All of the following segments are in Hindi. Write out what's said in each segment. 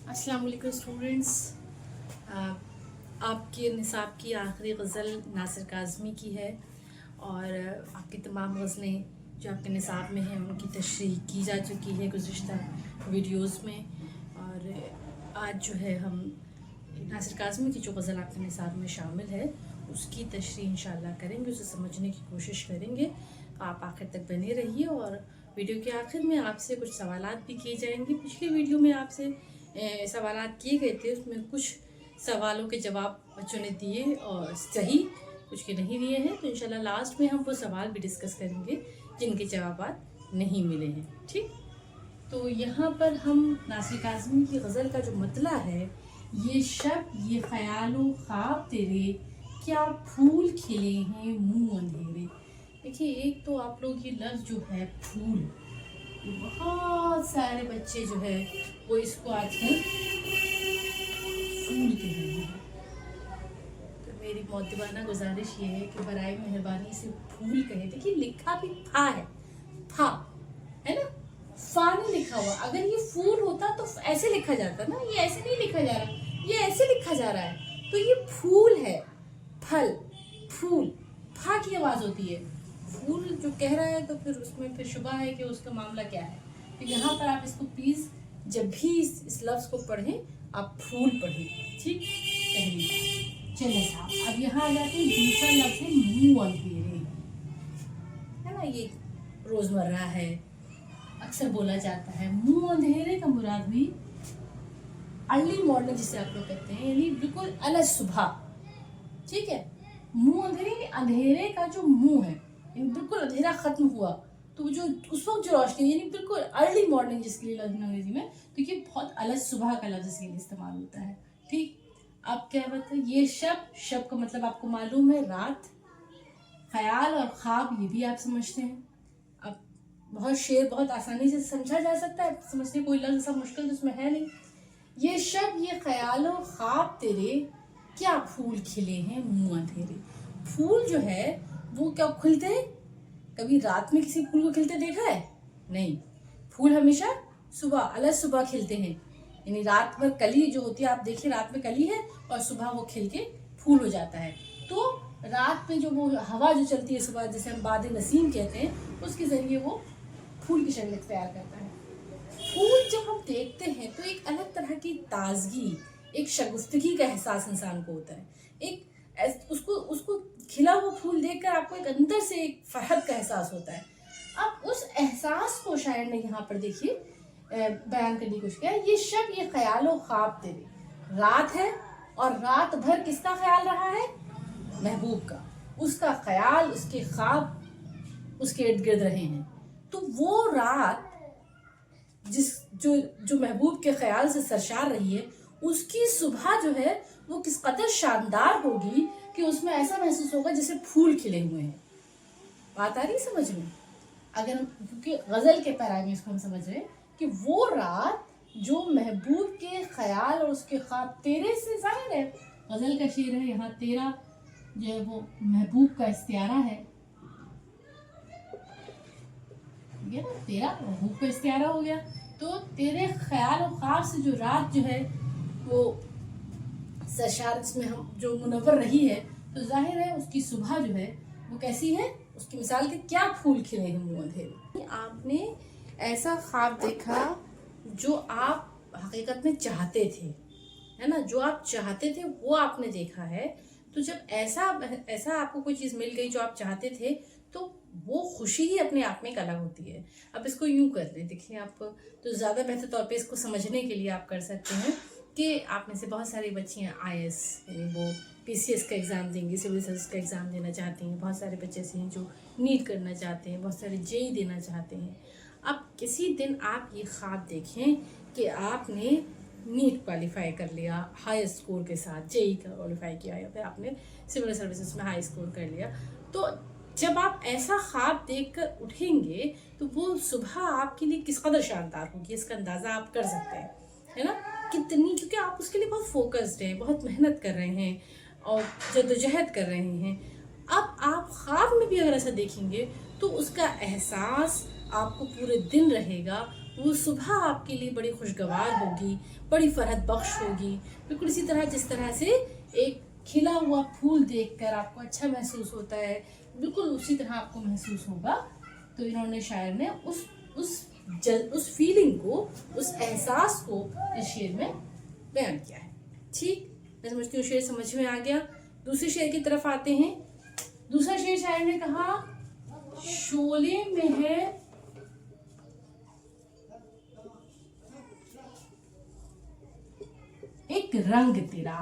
अस्सलाम वालेकुम स्टूडेंट्स। आपके निसाब की आखिरी गज़ल नासिर काज़मी की है और आपकी तमाम गज़लें जो आपके निसाब में हैं उनकी तशरीह की जा चुकी है गुज़िश्ता वीडियोस में। और आज जो है हम नासिर काज़मी की जो गज़ल आपके निसाब में शामिल है उसकी तशरीह इंशाअल्लाह करेंगे, उसे समझने की कोशिश करेंगे। आप आखिर तक बने रहिए और वीडियो के आखिर में आपसे कुछ सवालात भी किए जाएंगे। पिछली वीडियो में आपसे सवालात किए गए थे, उसमें कुछ सवालों के जवाब बच्चों ने दिए और सही, कुछ के नहीं दिए हैं। तो इंशाल्लाह लास्ट में हम वो सवाल भी डिस्कस करेंगे जिनके जवाब नहीं मिले हैं। ठीक, तो यहाँ पर हम नासिर काज़मी की गज़ल का जो मतला है, ये शब ये ख्यालो ख्वाब तेरे क्या फूल खिले हैं मुँह अंधेरे। देखिए, एक तो आप लोग ये लफ्ज़ जो है फूल, बहुत सारे बच्चे जो है वो इसको आजकल फूल कह रहे हैं। तो मेरी मुअद्दिबाना गुजारिश ये है कि बराए मेहरबानी से फूल कहे। देखिए, लिखा भी फा है, फा है ना, फा नहीं लिखा हुआ। अगर ये फूल होता तो ऐसे लिखा जाता ना, ये ऐसे नहीं लिखा जा रहा, ये ऐसे लिखा जा रहा है। तो ये फूल है, फल, फूल, फा की आवाज़ होती है। फूल जो कह रहा है तो फिर उसमें फिर शुबा है कि उसका मामला क्या है। तो यहाँ पर आप इसको प्लीज़ जब भी इस लफ्ज़ को पढ़ें आप फूल पढ़ें। ठीक, पहली बात। चलिए साहब, अब यहाँ आ जाते हैं दूसरा लफ्ज़ है मुँह अंधेरे, है ना। ये रोज़मर्रा है, अक्सर बोला जाता है। मुँह अंधेरे का मुराद भी अर्ली मॉर्निंग जिसे आप लोग कहते हैं, यानी बिल्कुल अलग सुबह। ठीक है, मुँह अंधेरे यानी अंधेरे का जो मुँह है, बिल्कुल अंधेरा खत्म हुआ तो जो उस वक्त जो रोशनी, यानी बिल्कुल अर्ली मॉर्निंग जिसके लिए लफ्ज़ अंग्रेजी में, तो ये बहुत अलग सुबह का लफ्ज़ इसके लिए इस्तेमाल होता है। ठीक, अब क्या बात है, ये शब का मतलब आपको मालूम है रात, ख्याल और ख्वाब ये भी आप समझते हैं। अब बहुत शेर बहुत आसानी से समझा जा सकता है, समझने कोई लफ्ज़ ऐसा मुश्किल तो उसमें है नहीं। ये शब ये ख्याल और ख्वाब तेरे क्या फूल खिले हैं मुँह अंधेरे। फूल जो है वो क्या खुलते हैं? कभी रात में किसी फूल को खिलते देखा है? नहीं, फूल हमेशा सुबह, अलग सुबह खिलते हैं। यानी रात भर कली जो होती है, आप देखिए रात में कली है और सुबह वो खिल के फूल हो जाता है। तो रात में जो वो हवा जो चलती है सुबह, जैसे हम बाद नसीम कहते हैं, उसके जरिए वो फूल की शक्ल तैयार करता है। फूल जब हम देखते हैं तो एक अलग तरह की ताजगी, एक शगुफ्तगी का एहसास इंसान को होता है। एक उसको खिला हुआ फूल देखकर आपको एक अंदर से एक फरहत का एहसास होता है। अब उस एहसास को शायर ने यहाँ पर देखिए बयान करने की कोशिश किया। ये शब ये ख्यालो ख्वाब तेरे, रात है और रात भर किसका ख्याल रहा है? महबूब का। उसका ख्याल, उसके ख्वाब उसके इर्द गिर्द रहे हैं। तो वो रात जो महबूब के ख्याल से सरशार रही है, उसकी सुबह जो है वो किस कदर शानदार होगी कि उसमें ऐसा महसूस होगा जैसे फूल खिले हुए हैं। बात आ रही समझ में? अगर हम, क्योंकि गज़ल के पैरा में इसको हम समझ रहे हैं कि वो रात जो महबूब के ख्याल और उसके ख्वाब तेरे से जाहिर है, गज़ल का शेर है, यहाँ तेरा जो है वो महबूब का इस्तियारा है। ना, तेरा महबूब का इस्तियारा हो गया। तो तेरे ख्याल और ख्वाब से जो रात जो है वो सरशार, जिसमें हम जो मुनव्वर रही है, तो जाहिर है उसकी सुबह जो है वो कैसी है, उसकी मिसाल के क्या फूल खिले हैं मुँह अंधेरे। आपने ऐसा ख्वाब देखा जो आप हकीकत में चाहते थे, है ना, जो आप चाहते थे वो आपने देखा है। तो जब ऐसा आपको कोई चीज़ मिल गई जो आप चाहते थे, तो वो खुशी ही अपने आप में एक अलग होती है। अब इसको यूं कर लें, देखिए आप तो ज़्यादा बेहतर तौर पे इसको समझने के लिए आप कर सकते हैं कि आप में से बहुत सारी बच्चियाँ IAS यानी वो PCS का एग्ज़ाम देंगी, सिविल सर्विस का एग्ज़ाम देना चाहती हैं। बहुत सारे बच्चे ऐसे हैं जो नीट करना चाहते हैं, बहुत सारे JEE देना चाहते हैं। अब किसी दिन आप ये ख्वाब देखें कि आपने नीट क्वालिफाई कर लिया हाई स्कोर के साथ, JEE का क्वालिफाई किया, या फिर आपने सिविल सर्विसेज में हाई स्कोर कर लिया। तो जब आप ऐसा ख्वाब देखकर उठेंगे तो वो सुबह आपके लिए किस कदर शानदार होगी, इसका अंदाज़ा आप कर सकते हैं, है ना, कितनी, क्योंकि आप उसके लिए बहुत फोकस्ड हैं, बहुत मेहनत कर रहे हैं और जद्दोजहद कर रहे हैं। अब आप ख्वाब में भी अगर ऐसा देखेंगे तो उसका एहसास आपको पूरे दिन रहेगा, वो सुबह आपके लिए बड़ी खुशगवार होगी, बड़ी फरहत बख्श होगी। बिल्कुल इसी तरह जिस तरह से एक खिला हुआ फूल देखकर आपको अच्छा महसूस होता है, बिल्कुल उसी तरह आपको महसूस होगा। तो इन्होंने शायर ने उस फीलिंग को, उस एहसास को इस शेर में बयान किया है। ठीक, मैं समझती हूँ शेर समझ में आ गया। दूसरे शेर की तरफ आते हैं। दूसरा शेर शायर ने कहा, शोले में है एक रंग तेरा,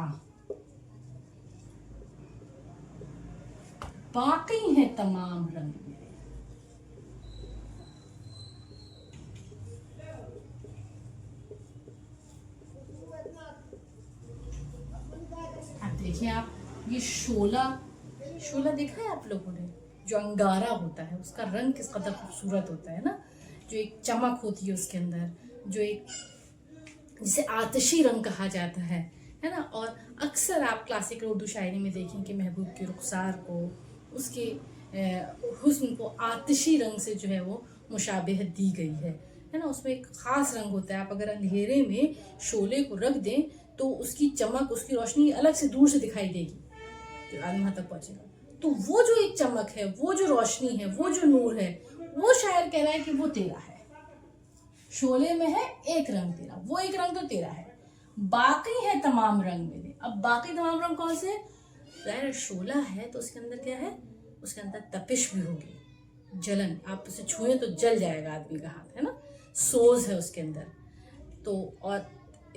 बाकी है तमाम रंग मेरे। अब देखिए आप, ये शोला देखा है आप लोगों ने? जो अंगारा होता है उसका रंग किस कदर खूबसूरत होता है ना, जो एक चमक होती है उसके अंदर, जो एक जिसे आतिशी रंग कहा जाता है ना। और अक्सर आप क्लासिकल उर्दू शायरी में देखें कि महबूब के रुखसार को, उसके हुस्न को आतिशी रंग से जो है वो मुशाबहत दी गई है ना। उसमें एक ख़ास रंग होता है। आप अगर अंधेरे में शोले को रख दें तो उसकी चमक, उसकी रोशनी अलग से दूर से दिखाई देगी, तो आदमी वहाँ तक पहुँचेगा। तो वो जो एक चमक है, वो जो रोशनी है, वो जो नूर है, वो शायर कह रहा है कि वो तेरा है। शोले में है एक रंग तेरा, वो एक रंग तो तेरा है, बाकी है तमाम रंग मेरे। अब बाकी तमाम रंग कौन से? यार शोला है तो उसके अंदर क्या है? उसके अंदर तपिश भी होगी, जलन। आप उसे छुए तो जल जाएगा आदमी का हाथ, है ना। सोज है उसके अंदर, तो और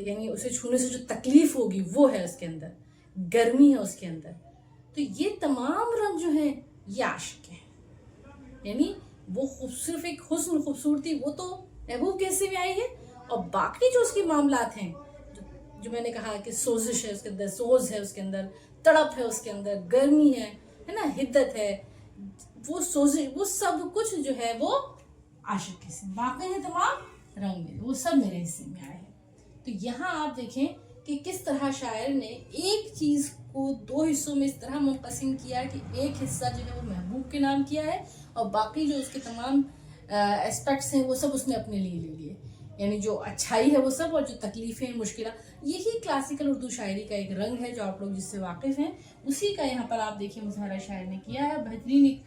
यानी उसे छूने से जो तकलीफ होगी वो है उसके अंदर, गर्मी है उसके अंदर। तो ये तमाम रंग जो है ये आशिक है। यानी वो सिर्फ एक हुस्न, खूबसूरती वो तो महबूब के हिस्से में आई है, और बाकी जो उसके मामलात हैं, जो मैंने कहा कि सोजिश है उसके अंदर, सोज है उसके अंदर, तड़प है उसके अंदर, गर्मी है ना, हिद्दत है, वो सोजिश, वो सब कुछ जो है वो आशिक के हिस्से। बाकी है तमाम रंग मेरे, वो सब मेरे हिस्से में आए हैं। तो यहाँ आप देखें कि किस तरह शायर ने एक चीज़ को दो हिस्सों में इस तरह मुनक़सिम किया कि एक हिस्सा जो है वो महबूब के नाम किया है, और बाकी जो उसके तमाम एस्पेक्ट्स हैं वो सब उसने अपने लिए ले लिए। यानी जो अच्छाई है वो सब, और जो तकलीफ़ें, मुश्किल, यही क्लासिकल उर्दू शायरी का एक रंग है जो आप लोग जिससे वाकिफ़ हैं। उसी का यहाँ पर आप देखिए मुज़ाहरा शायर ने किया है, बेहतरीन एक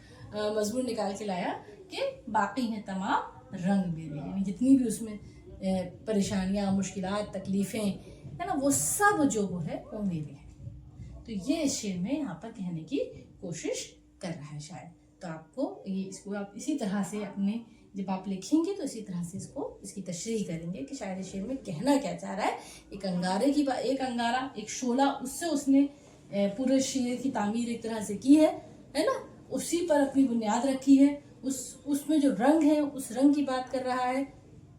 मजमून निकाल के लाया कि बाकी हैं तमाम रंग मेरे। यानी जितनी भी उसमें परेशानियाँ, मुश्किलात, तकलीफ़ें है ना, वो सब जो वो है वो मेरे हैं। तो ये इस शेर में यहाँ पर कहने की कोशिश कर रहा है शायर। तो आपको इसको आप इसी तरह से अपने जब आप लिखेंगे तो इसी तरह से इसकी तशरीह करेंगे कि शायर शेर में कहना क्या चाह रहा है। एक अंगारे की एक अंगारा, एक शोला, उससे उसने पूरे शेर की तामीर एक तरह से की है ना, उसी पर अपनी बुनियाद रखी है। उसमें जो रंग है उस रंग की बात कर रहा है।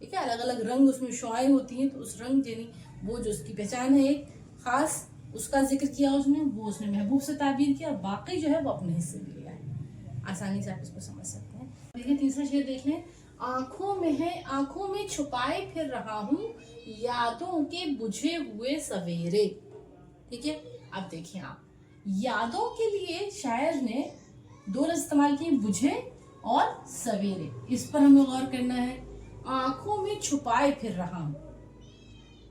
ठीक है, अलग अलग रंग उसमें शुआएं होती हैं, तो उस रंग यानी वो जो उसकी पहचान है एक खास, उसका जिक्र किया उसने, वो उसने महबूब से ताबीर किया, बाकी जो है वो अपने हिस्से में लिया है। आसानी से आप इसको समझ सकते हैं। देखिए तीसरा शेर देख लें। आंखों में है, आंखों में छुपाए फिर रहा हूँ यादों के बुझे हुए सवेरे। ठीक है, अब देखिए आप, यादों के लिए शायर ने दो लफ्ज़ इस्तेमाल किए, बुझे और सवेरे। इस पर हमें गौर करना है। आंखों में छुपाए फिर रहा हूँ,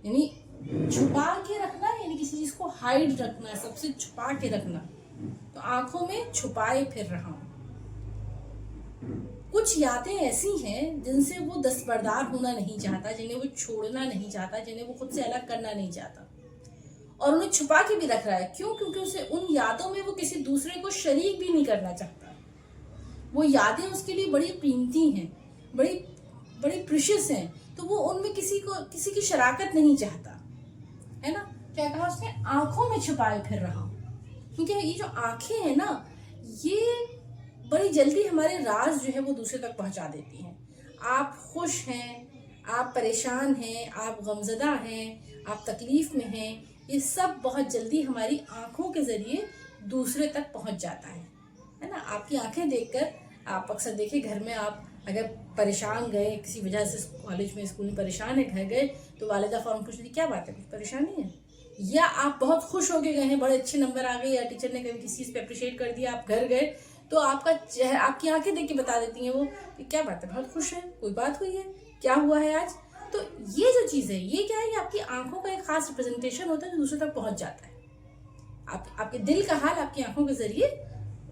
यानी छुपा के रखना, यानी किसी चीज को हाइड रखना, सबसे छुपा के रखना। तो आंखों में छुपाए फिर रहा हूँ। कुछ यादें ऐसी हैं जिनसे वो दस्तबरदार होना नहीं चाहता, जिन्हें वो छोड़ना नहीं चाहता, जिन्हें वो खुद से अलग करना नहीं चाहता, और उन्हें छुपा के भी रख रहा है। क्यों? क्योंकि उसे उन यादों में वो किसी दूसरे को शरीक भी नहीं करना चाहता। वो यादें उसके लिए बड़ी कीमती हैं, बड़ी बड़ी प्रीशियस हैं, तो वो उनमें किसी की शराकत नहीं चाहता, है ना। क्या कहा उसने? आंखों में छुपाए फिर रहा हूँ। क्योंकि ये जो आंखें हैं ना, ये बड़ी जल्दी हमारे राज जो है वो दूसरे तक पहुंचा देती हैं। आप खुश हैं, आप परेशान हैं, आप गमज़दा हैं, आप तकलीफ में हैं, ये सब बहुत जल्दी हमारी आंखों के ज़रिए दूसरे तक पहुंच जाता है ना। आपकी आंखें देखकर, आप अक्सर देखिए घर में आप अगर परेशान गए किसी वजह से, कॉलेज में, स्कूल में परेशान है, घर गए तो वालिदा फ़ौरन पूछती क्या बात है, कुछ परेशानी है? या आप बहुत खुश हो के गए हैं, बड़े अच्छे नंबर आ गए, या टीचर ने कभी किसी चीज़ पे अप्रिशिएट कर दिया, आप घर गए तो आपका चेहरा, आपकी आंखें देख के बता देती हैं वो कि क्या बात है, बहुत खुश है, कोई बात हुई है, क्या हुआ है आज। तो ये जो चीज़ है, ये क्या है, ये आपकी आंखों का एक खास रिप्रेजेंटेशन होता है जो दूसरे तक पहुंच जाता है। आपके दिल का हाल आपकी आंखों के जरिए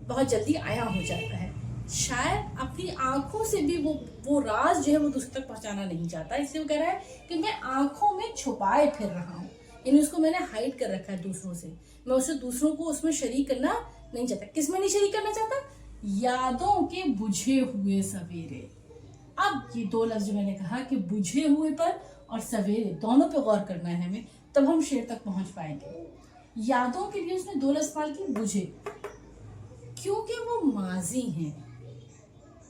बहुत जल्दी आया हो जाता है। शायद अपनी आंखों से भी वो राज जो है वो दूसरे तक पहुंचाना नहीं चाहता, इसलिए वो कह रहा है कि मैं आंखों में छुपाए फिर रहा हूँ, यानी उसको मैंने हाइड कर रखा है दूसरों से। मैं उसे दूसरों को उसमें शरीक करना नहीं चाहता। किस में नहीं शरीक करना चाहता? यादों के बुझे हुए सवेरे। अब ये दो लफ्ज जो मैंने कहा कि बुझे हुए पर और सवेरे, दोनों पे गौर करना है हमें, तब हम शेर तक पहुंच पाएंगे। यादों के लिए उसने दो लफ्ज इस्तेमाल की, बुझे, क्योंकि वो माजी हैं,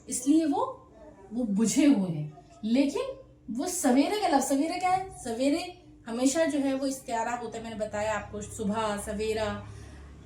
इसलिए वो बुझे हुए हैं। लेकिन वो सवेरे का लफ्ज, सवेरे क्या है? सवेरे हमेशा जो है वो इस्तियारा होता है, मैंने बताया आपको, सुबह सवेरा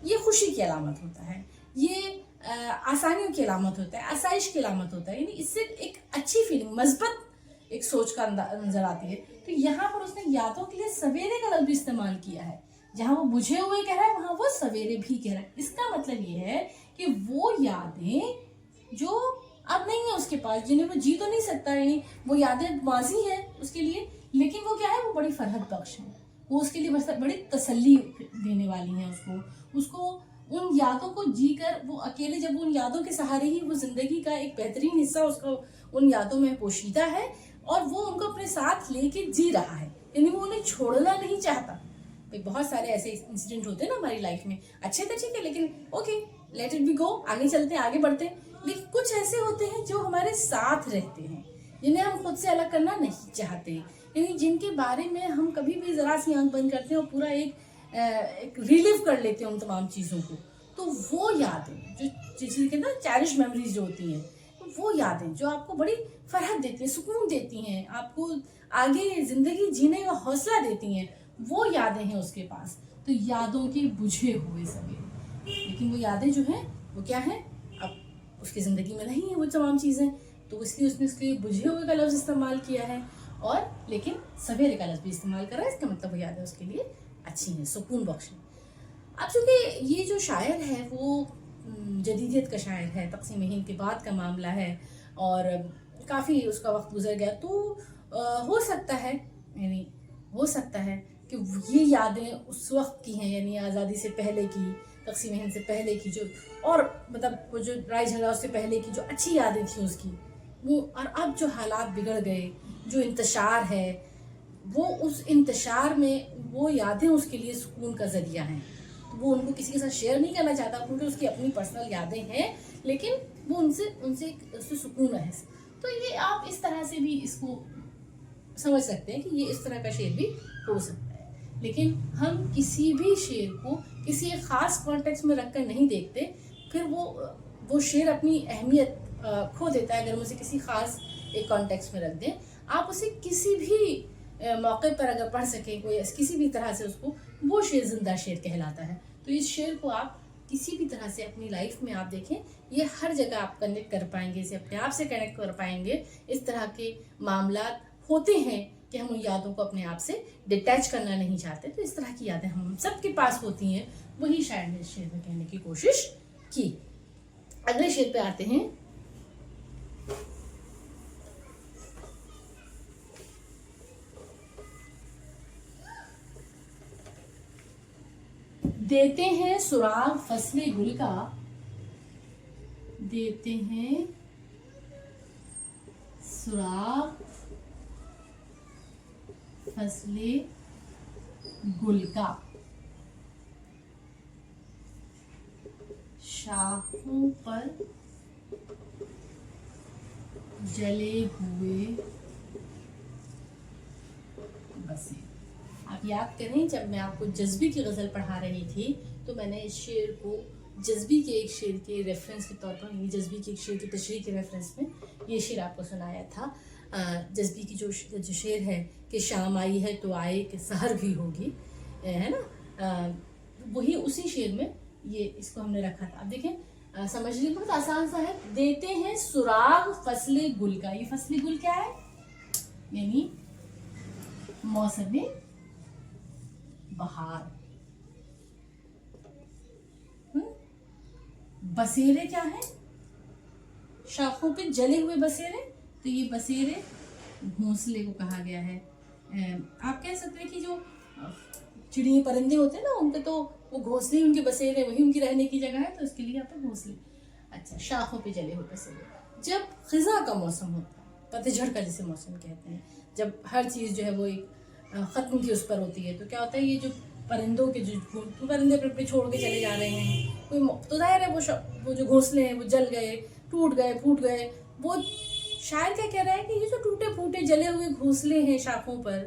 ये खुशी की अलामत होता है, ये आसानियों की अलामत होता है, आसाइश की अलामत होता है, यानी इससे एक अच्छी फीलिंग, मस्बत एक सोच का नजर आती है। तो यहाँ पर उसने यादों के लिए सवेरे का लफ्ज इस्तेमाल किया है। जहां वो बुझे हुए कह रहा है वहां वो सवेरे भी कह रहा है। इसका मतलब ये है कि वो यादें जो अब नहीं है उसके पास, जिन्हें वो जी तो नहीं सकता, यानी वो यादें माजी है उसके लिए, लेकिन वो क्या है, वो बड़ी फरहत बख्श है, वो उसके लिए बड़ी तसल्ली देने वाली है। उसको उन यादों को जी कर, वो अकेले जब उन यादों के सहारे ही वो जिंदगी का एक बेहतरीन हिस्सा उसको उन यादों में पोशीदा है और वो उनको अपने साथ लेके जी रहा है, यानी वो उन्हें छोड़ना नहीं चाहता। भाई बहुत सारे ऐसे इंसिडेंट होते हैं ना हमारी लाइफ में, अच्छे तो ठीक है, लेकिन okay let it be go, आगे चलते हैं, आगे बढ़ते हैं। लेकिन कुछ ऐसे होते हैं जो हमारे साथ रहते हैं, जिन्हें हम खुद से अलग करना नहीं चाहते, यानी जिनके बारे में हम कभी भी जरा सी आंख बंद करते हैं और पूरा एक रिलीव कर लेते हैं उन तमाम चीज़ों को। तो वो यादें जो जिसे कहते हैं चैरिश मेमोरीज जो होती हैं, वो यादें जो आपको बड़ी फरहत देती हैं, सुकून देती हैं, आपको आगे जिंदगी जीने का हौसला देती हैं, वो यादें हैं उसके पास। तो यादों के बुझे हुए सवेरे, लेकिन वो यादें जो हैं वो क्या हैं, अब उसकी ज़िंदगी में नहीं है वो तमाम चीज़ें, तो इसलिए उसने उसके बुझे हुए का लफ्ज़ इस्तेमाल किया है, और लेकिन सवेरे का लफ्ज़ भी इस्तेमाल कर रहा है। इसका मतलब वो यादें उसके लिए अच्छी हैं, सुकून बख्श हैं। अब चूँकि ये जो शायर है वो जदीदियत का शायर है, तक़सीम हिंद के बाद का मामला है और काफ़ी उसका वक्त गुजर गया, तो हो सकता है, यानी हो सकता है कि ये यादें उस वक्त की हैं, यानी आज़ादी से पहले की, तक़सीम हिंद से पहले की, जो और मतलब वो जो लड़ाई झगड़ा उससे पहले की जो अच्छी यादें थी उसकी, वो, और अब जो हालात बिगड़ गए, जो इंतशार है, वो उस इंतशार में वो यादें उसके लिए सुकून का ज़रिया हैं। तो वो उनको किसी के साथ शेयर नहीं करना चाहता क्योंकि उसकी अपनी पर्सनल यादें हैं, लेकिन वो उससे सुकून है। तो ये आप इस तरह से भी इसको समझ सकते हैं कि ये इस तरह का शेर भी हो सकता है। लेकिन हम किसी भी शेर को किसी एक ख़ास कॉन्टेक्स्ट में रख कर नहीं देखते, फिर वो शेर अपनी अहमियत खो देता है अगर हम उसे किसी ख़ास एक कॉन्टेक्स्ट में रख दें। आप उसे किसी भी मौके पर अगर पढ़ सकें, कोई किसी भी तरह से, उसको वो शेर जिंदा शेर कहलाता है। तो इस शेर को आप किसी भी तरह से अपनी लाइफ में आप देखें, ये हर जगह आप कनेक्ट कर पाएंगे, इसे अपने आप से कनेक्ट कर पाएंगे। इस तरह के मामला होते हैं कि हम उन यादों को अपने आप से डिटैच करना नहीं चाहते, तो इस तरह की यादें हम सबके पास होती हैं, वही शायद ने इस शेर में कहने की कोशिश की। अगले शेर पे आते हैं। देते हैं सुराग फसले गुल का, देते हैं सुराग फसले गुल का, शाखों पर जले हुए बसे। आप याद करें, जब मैं आपको जज्बी की गज़ल पढ़ा रही थी तो मैंने इस शेर को जज्बी के एक शेर के रेफरेंस के तौर पर, यानी जज्बी के एक शेर की तशरीह के रेफरेंस में ये शेर आपको सुनाया था। जज्बी की जो शेर है कि शाम आई है तो आए कि सहर भी होगी, है ना, वही उसी शेर में ये इसको हमने रखा था। अब देखें, समझने बहुत आसान सा है। देते हैं सुराग फसले गुल का, ये फसले गुल क्या है, यानी मौसम बहार। बसेरे क्या है, शाखों पे जले हुए बसेरे, तो ये बसेरे घोंसले को कहा गया है। आप कह सकते हैं कि जो चिड़िया परिंदे होते हैं ना, उनके तो वो घोंसले उनके बसेरे, वही उनकी रहने की जगह है, तो इसके लिए यहाँ पर घोंसले। अच्छा, शाखों पे जले हुए बसेरे। जब खिज़ा का मौसम होता है, पतझड़ का जिसे मौसम कहते हैं, जब हर चीज़ जो है वो एक ख़त्म की उस पर होती है, तो क्या होता है, ये जो परिंदों के जो परिंदे अपने छोड़ के चले जा रहे हैं, कोई तो जाहिर है वो जो घोंसले हैं वो जल गए, टूट गए, फूट गए। वो शायर क्या कह रहा है कि ये जो टूटे फूटे जले हुए घोंसले हैं शाखों पर,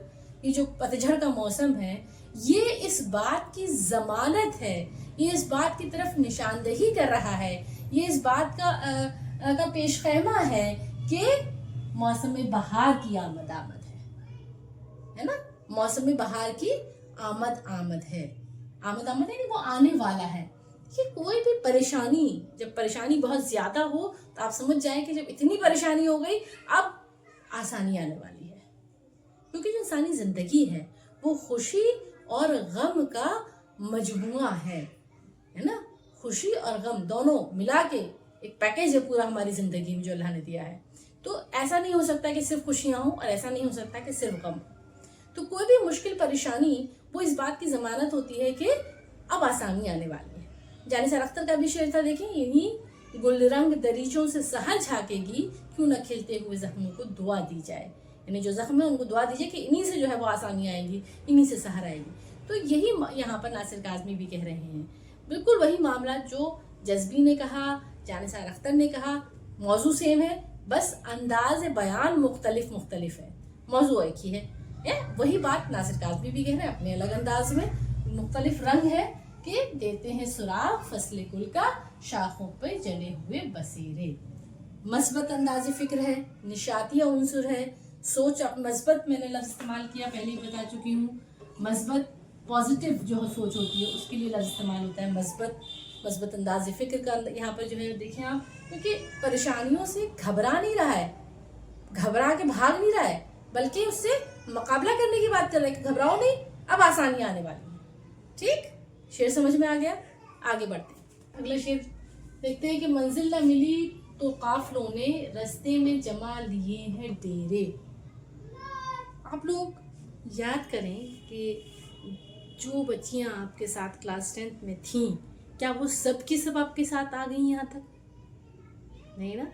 ये जो पतझड़ का मौसम है, ये इस बात की ज़मानत है, ये इस बात की तरफ निशानदेही कर रहा है, ये इस बात का पेशखैमा है कि मौसम बहार की आमद है ना। मौसम बहार की आमद है, आमद है नहीं, वो आने वाला है। कि कोई भी परेशानी, जब परेशानी बहुत ज़्यादा हो तो आप समझ जाएं कि जब इतनी परेशानी हो गई, अब आसानी आने वाली है। क्योंकि जो इंसानी ज़िंदगी है वो खुशी और गम का मजमुआ है ना। खुशी और गम दोनों मिला के एक पैकेज है पूरा हमारी ज़िंदगी में जो अल्लाह ने दिया है। तो ऐसा नहीं हो सकता कि सिर्फ खुशियाँ हों, और ऐसा नहीं हो सकता कि सिर्फ गम। तो कोई भी मुश्किल परेशानी वो इस बात की ज़मानत होती है कि अब आसानी आने वाली है। जानिसार अख्तर का भी शेर था, देखें, इन्हीं गुलरंग दरीचों से सहर झाकेगी, क्यों न खिलते हुए जख्मों को दुआ दी जाए। यानी जो जख्म है उनको दुआ दीजिए कि इन्हीं से जो है वो आसानी आएंगी, इन्हीं से सहर आएगी। तो यही यहाँ पर नासिर काज़मी भी कह रहे हैं, बिल्कुल वही मामला जो जज़्बी ने कहा, जानिसार अख्तर ने कहा। मौजू सेम है, बस अंदाज बयान मुख्तलिफ है, मौजू एक ही है। वही बात नासिर काज़मी भी कह रहे हैं अपने अलग अंदाज में, मुख्तलिफ रंग है कि देते हैं सुराग फसले गुल का, शाखों पे जले हुए बसेरे। मस्बत अंदाज फ़िक्र है, निशातिया उनसुर है, सोच। अब मस्बत मैंने लफ्ज़ इस्तेमाल किया, पहले ही बता चुकी हूँ। मस्बत पॉजिटिव जो सोच होती है उसके लिए लफ्ज़ इस्तेमाल होता है मस्बत अंदाज फ़िक्र का यहाँ पर जो है देखें आप, क्योंकि परेशानियों से घबरा नहीं रहा है, घबरा के भाग नहीं रहा है, बल्कि उससे मुकाबला करने की बात कर रहा है कि घबराओ नहीं, अब आसानी आने वाली है। ठीक, शेर समझ में आ गया, आगे बढ़ते हैं। अगला शेर देखते हैं कि मंजिल न मिली तो काफिलों ने रास्ते में जमा लिए हैं डेरे। आप लोग याद करें कि जो बच्चियां आपके साथ क्लास 10th में थीं, क्या वो सब की सब आपके साथ आ गई यहाँ तक? नहीं ना,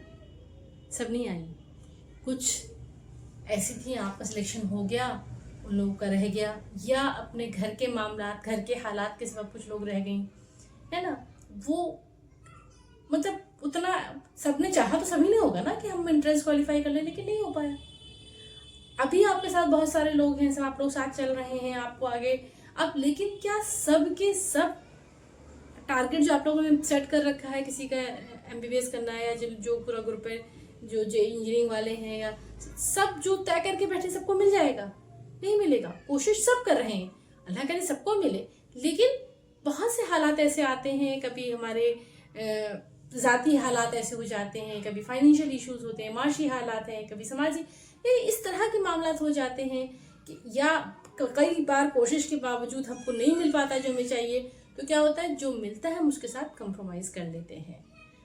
सब नहीं आई। कुछ ऐसी थी आपका सिलेक्शन हो गया, उन लोगों का रह गया, या अपने घर के मामलात, घर के हालात के सबब कुछ लोग रह गई, है ना। वो मतलब उतना सबने चाहा तो सभी ने होगा ना कि हम एंट्रेंस क्वालिफाई कर लें, लेकिन नहीं हो पाया। अभी आपके साथ बहुत सारे लोग हैं, सब आप लोग साथ चल रहे हैं, आपको आगे अब, लेकिन क्या सब के सब टारगेट जो आप लोगों ने सेट कर रखा है, किसी का MBBS करना है, या जो पूरा ग्रुप है, जो इंजीनियरिंग वाले हैं, या सब जो तय करके बैठे, सबको मिल जाएगा? नहीं मिलेगा। कोशिश सब कर रहे हैं, अल्लाह करे सबको मिले, लेकिन बहुत से हालात ऐसे आते हैं, कभी हमारे ज़ाती हालात ऐसे हो जाते हैं, कभी फाइनेंशियल इश्यूज होते हैं, माशी हालात हैं, कभी समाजी, इस तरह के मामलात हो जाते हैं कि या कई बार कोशिश के बावजूद हमको नहीं मिल पाता जो हमें चाहिए, तो क्या होता है, जो मिलता है हम उसके साथ कंप्रोमाइज़ कर लेते हैं।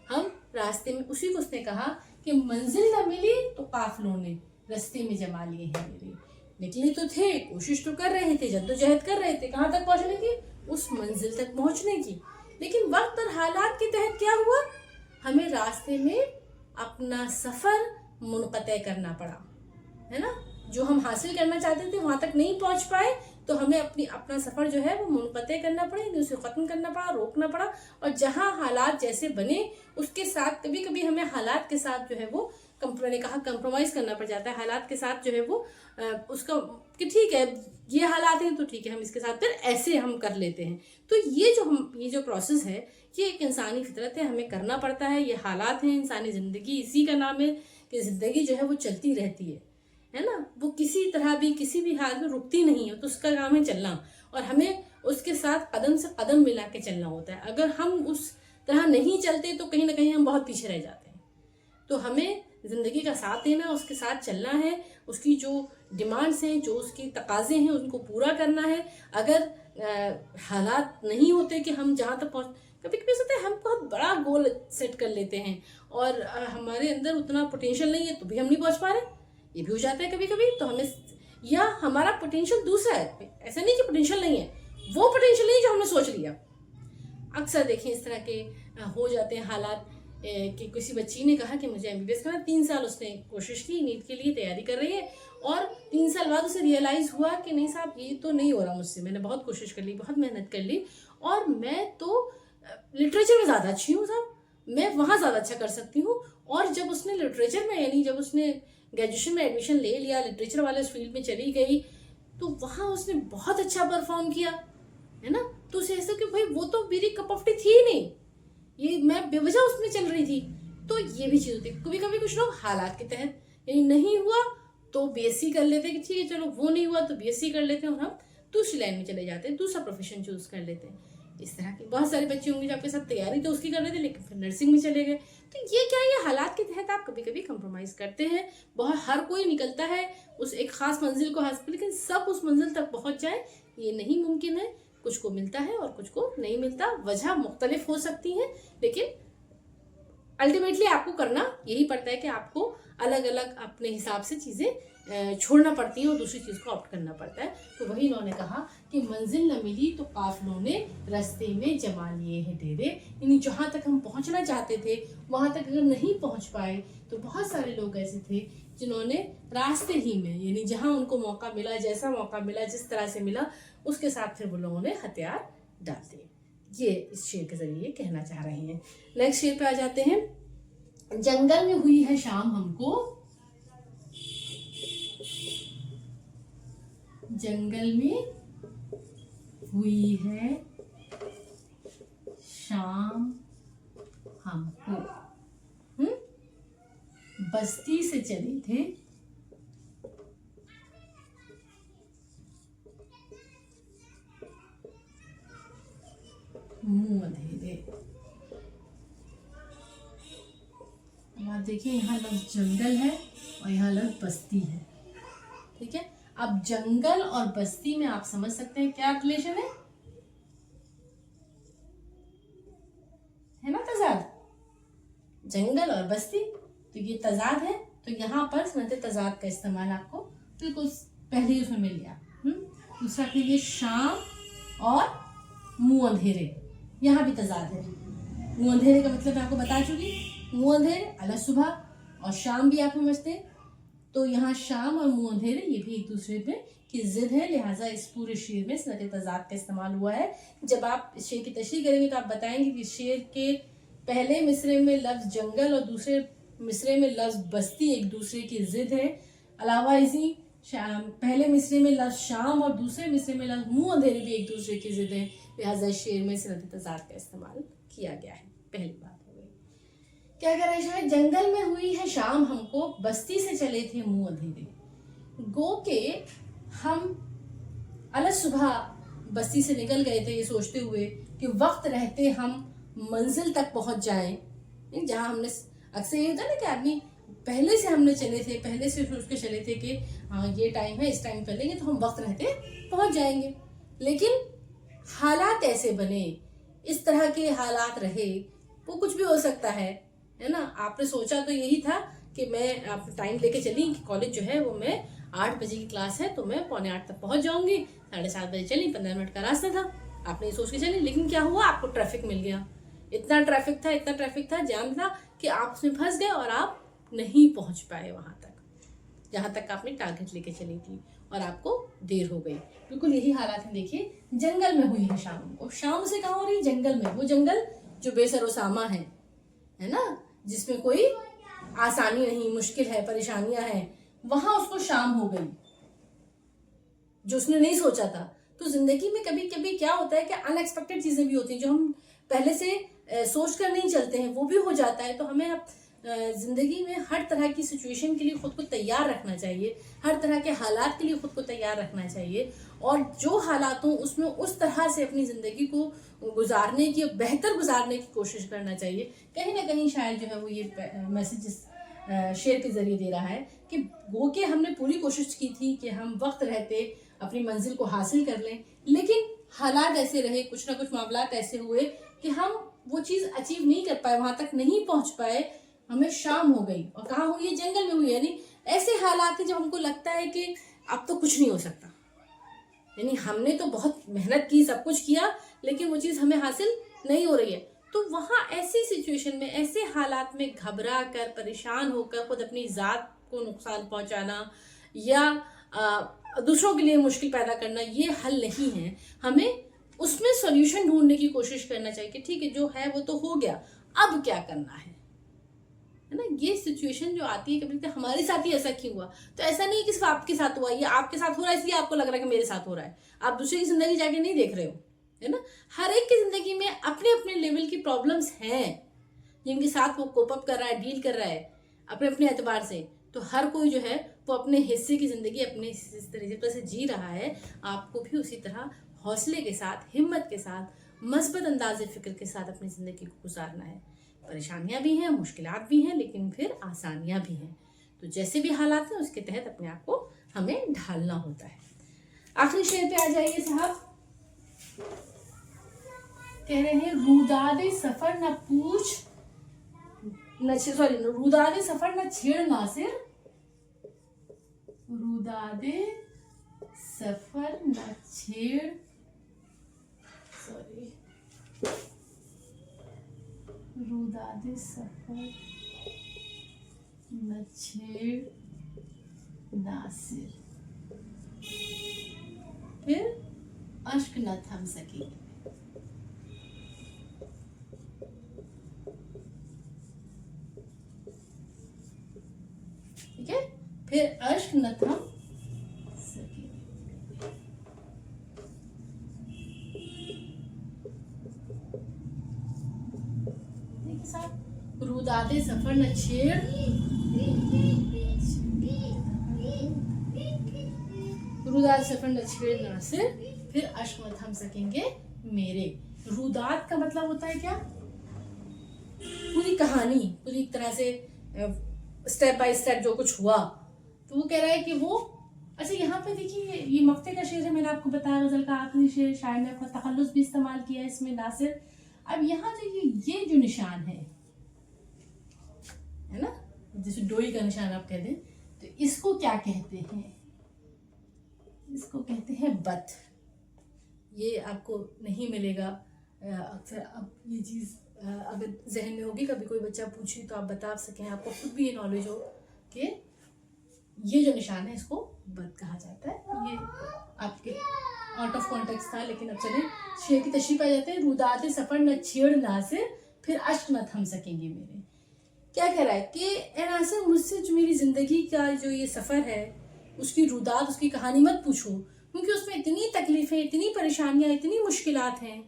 हम रास्ते में, उसी को उसने कहा कि मंजिल न मिली तो काफिलों ने रास्ते में जमा लिए हैं मेरे। निकले तो थे, कोशिश तो कर रहे थे, जद्दोजहद कर रहे थे, कहाँ तक पहुँचने की, उस मंजिल तक पहुँचने की, लेकिन वक्त और हालात के तहत क्या हुआ, हमें रास्ते में अपना सफ़र मुनक़ते करना पड़ा, है ना। जो हम हासिल करना चाहते थे वहाँ तक नहीं पहुँच पाए, तो हमें अपना सफ़र जो है वो मुनक़ते करना पड़ा, उसे ख़त्म करना पड़ा, रोकना पड़ा। और जहाँ हालात जैसे बने उसके साथ, कभी कभी हमें हालात के साथ जो है वो मैंने कहा कंप्रोमाइज़ करना पड़ जाता है, हालात के साथ जो है वो उसका कि ठीक है ये हालात हैं तो ठीक है, हम इसके साथ फिर ऐसे हम कर लेते हैं। तो ये जो प्रोसेस है, ये एक इंसानी फितरत है, हमें करना पड़ता है, ये हालात हैं, इंसानी ज़िंदगी इसी का नाम है कि ज़िंदगी जो है वो चलती रहती है ना। वो किसी तरह भी किसी भी हाल में रुकती नहीं है, तो उसका काम है चलना, और हमें उसके साथ कदम से कदम मिला के चलना होता है। अगर हम उस तरह नहीं चलते तो कहीं ना कहीं हम बहुत पीछे रह जाते हैं। तो हमें ज़िंदगी का साथ देना, उसके साथ चलना है, उसकी जो डिमांड्स हैं, जो उसकी तकाज़े हैं, उनको पूरा करना है। अगर हालात नहीं होते कि हम जहाँ तक पहुँच, कभी कभी सोचते हैं हम बहुत बड़ा गोल सेट कर लेते हैं और हमारे अंदर उतना पोटेंशियल नहीं है तो भी हम नहीं पहुँच पा रहे, ये भी हो जाता है कभी कभी। तो हमें, या हमारा पोटेंशियल दूसरा है, ऐसा नहीं कि पोटेंशियल नहीं है, वो पोटेंशियल नहीं जो हमने सोच लिया। अक्सर देखें इस तरह के हो जाते हैं हालात कि किसी बच्ची ने कहा कि मुझे एमबीबीएस करना, 3 साल उसने कोशिश की, नीट के लिए तैयारी कर रही है, और 3 साल बाद उसे रियलाइज़ हुआ कि नहीं साहब ये तो नहीं हो रहा मुझसे, मैंने बहुत कोशिश कर ली, बहुत मेहनत कर ली, और मैं तो लिटरेचर में ज़्यादा अच्छी हूँ साहब, मैं वहाँ ज़्यादा अच्छा कर सकती हूँ। और जब उसने लिटरेचर में, यानी जब उसने ग्रेजुएशन में एडमिशन ले लिया, लिटरेचर वाले उस फील्ड में चली गई, तो वहाँ उसने बहुत अच्छा परफॉर्म किया, है ना। तो उसे ऐसा कि भाई वो तो मेरी कप ऑफ टी थी ही नहीं, ये मैं बेवजह उसमें चल रही थी। तो ये भी चीज़ होती है। कभी कभी कुछ लोग हालात के तहत, यानी नहीं हुआ तो बीएससी कर लेते हैं कि ठीक है चलो, वो नहीं हुआ तो बीएससी कर लेते हैं, और हम दूसरी लाइन में चले जाते हैं, दूसरा प्रोफेशन चूज कर लेते हैं। इस तरह के बहुत सारे बच्चे होंगे जो आपके साथ तैयारी तो उसकी कर रहे थे, लेकिन फिर नर्सिंग में चले गए। तो ये क्या है, ये हालात के तहत आप कभी कभी कंप्रोमाइज़ करते हैं। बहुत, हर कोई निकलता है उस एक खास मंजिल को हासिल, लेकिन सब उस मंजिल तक पहुंच जाए ये नहीं मुमकिन है। कुछ को मिलता है और कुछ को नहीं मिलता, वजह मुख्तलिफ हो सकती हैं, लेकिन अल्टीमेटली आपको करना यही पड़ता है कि आपको अलग अलग अपने हिसाब से चीज़ें छोड़ना पड़ती हैं और दूसरी चीज़ को ऑप्ट करना पड़ता है। तो वही इन्होंने कहा कि मंजिल न मिली तो काफिलों ने रास्ते में जमा लिए हैं डेरे, यानी जहाँ तक हम पहुँचना चाहते थे वहाँ तक अगर नहीं पहुँच पाए तो बहुत सारे लोग ऐसे थे जिन्होंने रास्ते ही में, यानी जहाँ उनको मौका मिला, जैसा मौका मिला, जिस तरह से मिला, उसके साथ फिर वो लोगों ने हथियार डाल दिए। ये इस शेर के जरिए कहना चाह रहे हैं। नेक्स्ट शेर पे आ जाते हैं। जंगल में हुई है शाम हमको, जंगल में हुई है शाम हमको, बस्ती से चले थे मुंह अंधेरे। अब आप देखिए, यहाँ लफ्ज जंगल है और यहाँ लफ्ज बस्ती है, ठीक है। अब जंगल और बस्ती में आप समझ सकते हैं क्या रिलेशन है ना, तजाद। जंगल और बस्ती, तो ये तजाद है, तो यहाँ पर सुनते तजाद का इस्तेमाल आपको बिल्कुल पहले ही उसमें मिल गया। दूसरा कि ये शाम और मुंह अंधेरे, यहाँ भी तजाद है। मुंह अंधेरे का मतलब मैं आपको बता चुकी, मुंह अंधेरे अलग सुबह, और शाम भी आप समझते हैं, तो यहाँ शाम और मुंह अंधेरे ये भी एक दूसरे में की जिद है, लिहाजा इस पूरे शेर में सनत तजाद का इस्तेमाल हुआ है। जब आप शेर की तशरीह करेंगे तो आप बताएंगे कि शेर के पहले मिसरे में लफ्ज जंगल और दूसरे मिसरे में लफ्ज बस्ती एक दूसरे की जिद है। अलावा इसी पहले मिसरे में लफ्ज शाम और दूसरे मिसरे में लफ्ज मुंह अंधेरे भी एक दूसरे की जिद है, लिहाजा शेर में सनत तजाद का इस्तेमाल किया गया है। पहली बात हो गई। क्या कह रहे शायद, जंगल में हुई है शाम हमको, बस्ती से चले थे मुंह अंधेरे। गो के हम अलग सुबह बस्ती से निकल गए थे ये सोचते हुए कि वक्त रहते हम मंजिल तक पहुंच जाएं, जहां हमने अक्सर ये होता है ना कि आदमी पहले से हमने चले थे, पहले से सोच के चले थे कि हाँ ये टाइम है, इस टाइम चलेंगे तो हम वक्त रहते पहुंच जाएंगे, लेकिन हालात ऐसे बने, इस तरह के हालात रहे, वो कुछ भी हो सकता है ना। आपने सोचा तो यही था कि मैं आप टाइम लेके चली कि कॉलेज जो है वो मैं 8 बजे की क्लास है तो मैं 7:45 तक पहुंच जाऊंगी, 7:30 बजे चली, 15 मिनट का रास्ता था, आपने ये सोच के चली, लेकिन क्या हुआ, आपको ट्रैफिक मिल गया, इतना ट्रैफिक था, जाम था कि आप उसमें फंस गए और आप नहीं पहुंच पाए वहां तक जहां तक आपने टारगेट लेके चली थी, और आपको देर हो गई। बिल्कुल यही हालात है। देखिए, जंगल में हुई है शाम, और शाम से कहाँ हो रही है, जंगल में, वो जंगल जो बेसरोसामा है ना, जिसमें कोई आसानी नहीं, मुश्किल है, परेशानियां हैं, वहां उसको शाम हो गई जो उसने नहीं सोचा था। तो जिंदगी में कभी कभी क्या होता है कि अनएक्सपेक्टेड चीजें भी होती हैं जो हम पहले से सोच कर नहीं चलते हैं, वो भी हो जाता है। तो हमें अब जिंदगी में हर तरह की सिचुएशन के लिए खुद को तैयार रखना चाहिए, हर तरह के हालात के लिए खुद को तैयार रखना चाहिए, और जो हालात हों उसमें उस तरह से अपनी ज़िंदगी को गुजारने की, बेहतर गुजारने की कोशिश करना चाहिए। कहीं ना कहीं शायद जो है वो ये मैसेज शेर के ज़रिए दे रहा है कि गो के हमने पूरी कोशिश की थी कि हम वक्त रहते अपनी मंजिल को हासिल कर लें, लेकिन हालात ऐसे रहे, कुछ ना कुछ मामलात ऐसे हुए कि हम वो चीज़ अचीव नहीं कर पाए, वहाँ तक नहीं पहुँच पाए, हमें शाम हो गई। और कहाँ हुई है, जंगल में हुई, यानी ऐसे हालात हैं जब हमको लगता है कि अब तो कुछ नहीं हो सकता, यानी हमने तो बहुत मेहनत की, सब कुछ किया, लेकिन वो चीज़ हमें हासिल नहीं हो रही है। तो वहाँ ऐसी सिचुएशन में, ऐसे हालात में घबरा कर, परेशान होकर खुद अपनी ज़ात को नुकसान पहुंचाना या दूसरों के लिए मुश्किल पैदा करना, ये हल नहीं है। हमें उसमें सॉल्यूशन ढूंढने की कोशिश करना चाहिए कि ठीक है, जो है वो तो हो गया, अब क्या करना है ना। ये सिचुएशन जो आती है, कभी तो हमारे साथ ही ऐसा क्यों हुआ, तो ऐसा नहीं कि सिर्फ आपके साथ हुआ, ये आपके साथ हो रहा है इसलिए आपको लग रहा है कि मेरे साथ हो रहा है। आप दूसरे की जिंदगी जाके नहीं देख रहे हो, है ना। हर एक की जिंदगी में अपने अपने लेवल की प्रॉब्लम्स हैं जिनके साथ वो कोप अप कर रहा है, डील कर रहा है अपने अपने एतबार से। तो हर कोई जो है वो अपने हिस्से की जिंदगी अपने इस तरीके से जी रहा है। आपको भी उसी तरह हौसले के साथ, हिम्मत के साथ, मस्बत अंदाज़े फ़िक्र के साथ अपनी ज़िंदगी को गुजारना है। परेशानियां भी हैं, मुश्किलात भी हैं, लेकिन फिर आसानियां भी हैं। तो जैसे भी हालात हैं उसके तहत अपने आप को हमें ढालना होता है। आखिरी शेर पे आ जाइए साहब। कह रहे हैं रूदादे सफर न पूछ न सॉरी रूदादे सफर न छेड़ नासिर, रूदादे सफर न छेड़ सॉरी रूदादे सफर न छेड़ नासिर, फिर अश्क न थम सकेगी। ठीक है, फिर अश्क न थम सकेगी। देखिए साहब, रूदादे सफर न छेड़, रूदाद सफर न छेड़ नासिर, फिर अश्क न थम सकेंगे मेरे। रूदाद का मतलब होता है क्या, पूरी कहानी, पूरी तरह से स्टेप बाय स्टेप जो कुछ हुआ। तो वो कह रहा है कि वो अच्छा, यहाँ पे देखिए ये मक्ते का शेर है, मैंने आपको बताया गजल का आखिरी शेर, शायर ने अपना तखल्लुस भी इस्तेमाल किया है इसमें नासिर। अब यहाँ जो ये जो निशान है ना, जैसे डोई का निशान आप कह दें, तो इसको क्या कहते हैं, इसको कहते हैं बत। ये आपको नहीं मिलेगा अक्सर। अब ये चीज़ अगर जहन में होगी, कभी कोई बच्चा पूछे तो आप बता सकें, आपको खुद भी ये नॉलेज हो कि ये जो निशान है इसको बत कहा जाता है। ये आपके आउट ऑफ कॉन्टेक्स्ट था, लेकिन अब चलें शेर की तशरीफ आ जाते हैं। रूदाते सफर न छेड़ नासिर, फिर अश्क न थम सकेंगे मेरे। क्या कह रहा है कि ए नासिर, मुझसे जो मेरी जिंदगी का जो ये सफर है उसकी रुदात, उसकी कहानी मत पूछो, क्योंकि उसमें इतनी तकलीफें, इतनी परेशानियां, इतनी मुश्किलात हैं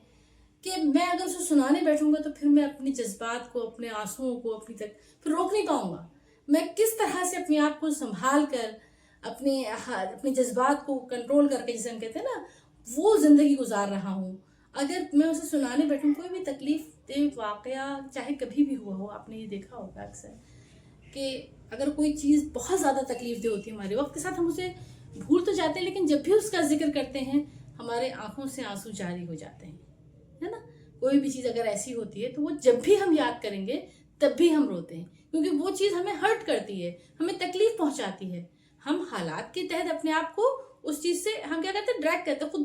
कि मैं अगर उसे सुनाने बैठूंगा तो फिर मैं अपने जज्बात को, अपने आंसुओं को फिर रोक नहीं पाऊंगा। मैं किस तरह से अपने आप को संभाल कर, अपने जज्बात को कंट्रोल करके, जिसे हम कहते हैं ना, वो ज़िंदगी गुजार रहा हूँ। अगर मैं उसे सुनाने बैठूँ, कोई भी तकलीफ दे वाक़या चाहे कभी भी हुआ हो, आपने ये देखा होगा अक्सर कि अगर कोई चीज़ बहुत ज़्यादा तकलीफ दे होती है हमारे वक्त के साथ, हम उसे भूल तो जाते हैं, लेकिन जब भी उसका जिक्र करते हैं हमारे आंखों से आंसू जारी हो जाते हैं, है ना। कोई भी चीज़ अगर ऐसी होती है तो वो जब भी हम याद करेंगे तब भी हम रोते हैं, क्योंकि वो चीज़ हमें हर्ट करती है, हमें तकलीफ पहुंचाती है। हम हालात के तहत अपने आप को उस चीज़ से हम क्या करते हैं, ड्रैग करते हैं, खुद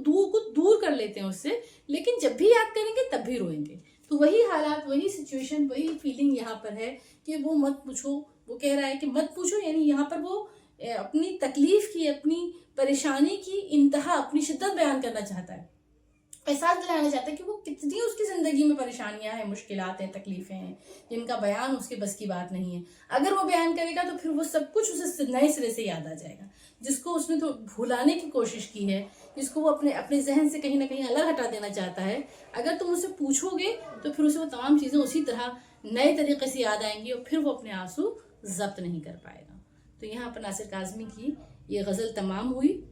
दूर कर लेते हैं उससे, लेकिन जब भी याद करेंगे तब भी रोएंगे। तो वही हालात, वही सिचुएशन, वही फीलिंग यहाँ पर है कि वो मत पूछो। वो कह रहा है कि मत पूछो, यानी यहाँ पर वो अपनी तकलीफ की, अपनी परेशानी की इंतहा, अपनी शिद्दत बयान करना चाहता है, एहसास दिलाना चाहता है कि वो कितनी उसकी ज़िंदगी में परेशानियां हैं, मुश्किलात हैं, तकलीफ़ें हैं, जिनका बयान उसके बस की बात नहीं है। अगर वो बयान करेगा तो फिर वो सब कुछ उसे नए सिरे से याद आ जाएगा, जिसको उसने तो भुलाने की कोशिश की है, जिसको वो अपने जहन से कहीं ना कहीं अलग हटा देना चाहता है। अगर तुम उससे पूछोगे तो फिर उसे वो तमाम चीज़ें उसी तरह नए तरीके से याद आएंगी और फिर वो अपने आंसू जब्त नहीं कर पाएगा। तो यहाँ पर नासिर काज़मी की ये गज़ल तमाम हुई।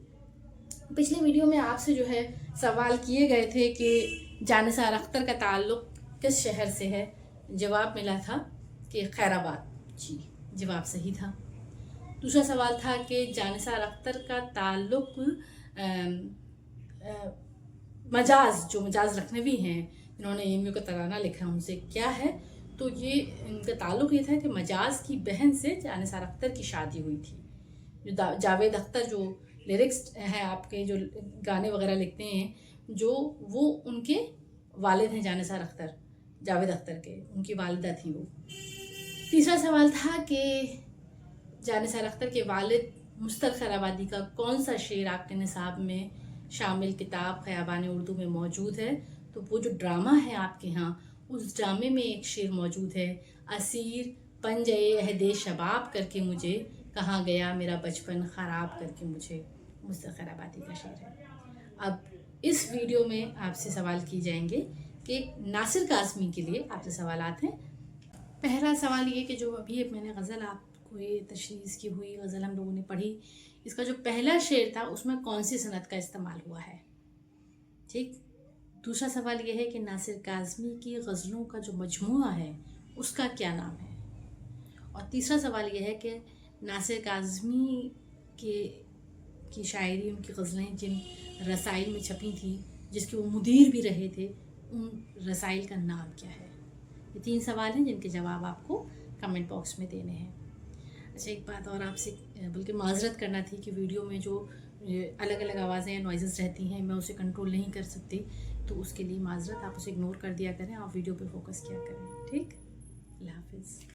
पिछली वीडियो में आपसे जो है सवाल किए गए थे कि जानिसार अख्तर का ताल्लुक़ किस शहर से है। जवाब मिला था कि खैराबाद। जी, जवाब सही था। दूसरा सवाल था कि जानिसार अख्तर का ताल्लुक़ मजाज लखनवी हैं, जिन्होंने एमयू का तराना लिखा, उनसे क्या है। तो ये इनका ताल्लुक़ ये था कि मजाज की बहन से जानिसार अख्तर की शादी हुई थी। जो जावेद अख्तर जो लिरिक्स हैं आपके, जो गाने वगैरह लिखते हैं, जो वो उनके वालिद हैं जानिसार अख्तर, जावेद अख्तर के, उनकी वालिदा थी वो। तीसरा सवाल था कि जानिसार अख्तर के वालिद मुस्तल खैराबादी का कौन सा शेर आपके निसाब में शामिल किताब ख़याबान उर्दू में मौजूद है। तो वो जो ड्रामा है आपके यहाँ, उस ड्रामे में एक शेर मौजूद है, असीर पंजे अहदे शबाब करके मुझे कहाँ गया मेरा बचपन ख़राब करके मुझे, मुस्तल खैराबादी का शेर है। अब इस वीडियो में आपसे सवाल किए जाएंगे कि नासिर काज़मी के लिए आपसे सवालात हैं। पहला सवाल ये कि जो अभी मैंने गज़ल आपको ये तशरीज़ की हुई गज़ल हम लोगों ने पढ़ी, इसका जो पहला शेर था उसमें कौन सी सनत का इस्तेमाल हुआ है। ठीक। दूसरा सवाल ये है कि नासिर काज़मी की गज़लों का जो मजमूआ है उसका क्या नाम है। और तीसरा सवाल ये है कि नासिर काज़मी की शायरी, उनकी गज़लें जिन रसाइल में छपी थी, जिसके वो मुदीर भी रहे थे, उन रसाइल का नाम क्या है। ये 3 सवाल हैं जिनके जवाब आपको कमेंट बॉक्स में देने हैं। अच्छा, एक बात और आपसे बल्कि माजरत करना थी कि वीडियो में जो अलग अलग आवाज़ें या नॉइज़ेस रहती हैं, मैं उसे कंट्रोल नहीं कर सकती, तो उसके लिए माजरत, आप उसे इग्नोर कर दिया करें, आप वीडियो पे फोकस किया करें। ठीक, अल्लाह हाफिज़।